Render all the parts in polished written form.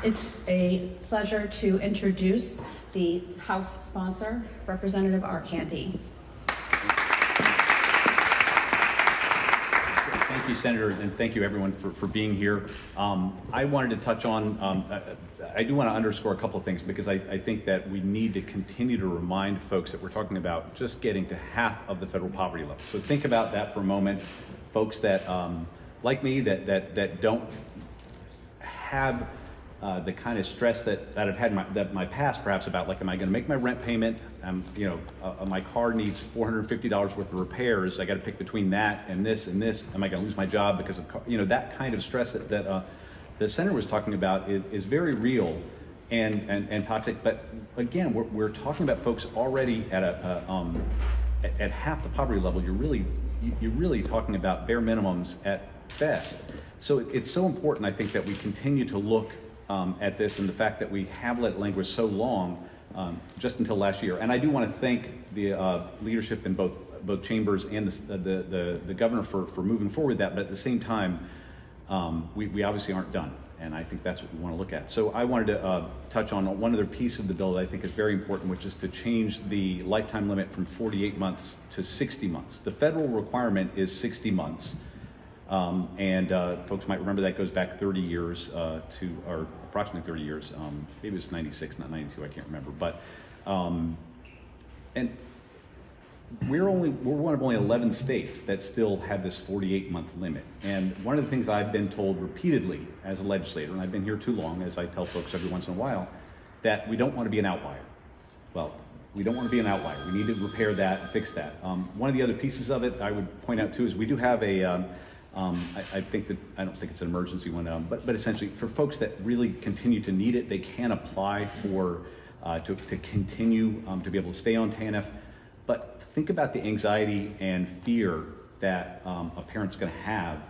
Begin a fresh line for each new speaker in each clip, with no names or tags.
It's a pleasure to introduce the House sponsor, Representative Art Handy.
Thank you, Senator, and thank you, everyone, for being here. I wanted to touch on, I do want to underscore a couple of things, because I think that we need to continue to remind folks that we're talking about just getting to half of the federal poverty level. So think about that for a moment. Folks that, like me, that don't have the kind of stress that I've had in my past, perhaps, about, like, am I going to make my rent payment? My car needs $450 worth of repairs. I got to pick between that and this and this. Am I going to lose my job because of that kind of stress that the senator was talking about is very real and toxic. But again, we're talking about folks already at at half the poverty level. You're really talking about bare minimums at best. So it's so important, I think, that we continue to look at this, and the fact that we have let it languish so long, just until last year. And I do want to thank the leadership in both chambers and the governor for moving forward with that. But at the same time, we obviously aren't done, and I think that's what we want to look at. So I wanted to touch on one other piece of the bill that I think is very important, which is to change the lifetime limit from 48 months to 60 months. The federal requirement is 60 months. Folks might remember that goes back 30 years or approximately 30 years. Maybe it was 96, not 92, I can't remember. But, and we're one of only 11 states that still have this 48-month limit. And one of the things I've been told repeatedly as a legislator, and I've been here too long, as I tell folks every once in a while, that we don't want to be an outlier. Well, we don't want to be an outlier. We need to repair that and fix that. One of the other pieces of it I would point out too is we do have a I don't think it's an emergency one, but essentially for folks that really continue to need it, they can apply for to continue to be able to stay on TANF. But think about the anxiety and fear that a parent's going to have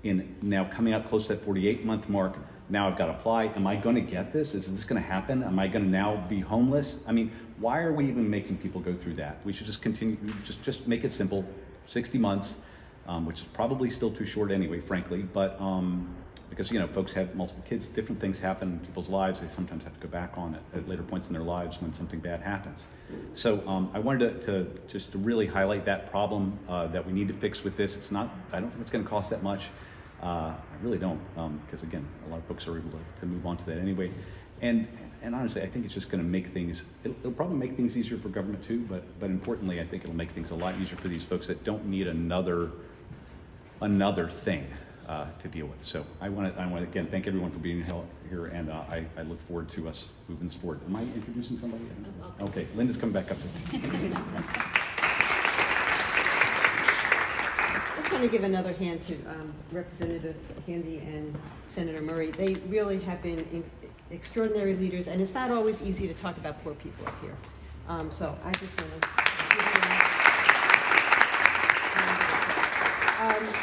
in now coming out close to that 48-month mark. Now I've got to apply. Am I going to get this? Is this going to happen? Am I going to now be homeless? I mean, why are we even making people go through that? We should just continue, just make it simple, 60 months. Which is probably still too short anyway, frankly, but because folks have multiple kids, different things happen in people's lives. They sometimes have to go back on it at later points in their lives when something bad happens. So I wanted to really highlight that problem that we need to fix with this. I don't think it's going to cost that much. I really don't, because again, a lot of folks are able to move on to that anyway. And honestly, I think it's just going to make things, it'll probably make things easier for government too, but importantly, I think it'll make things a lot easier for these folks that don't need another thing to deal with. So I want to again thank everyone for being here, and I look forward to us moving this forward. Am I introducing somebody? Okay, Linda's coming back up.
I just want to give another hand to Representative Handy and Senator Murray. They really have been extraordinary leaders, and it's not always easy to talk about poor people up here. So I just want to give you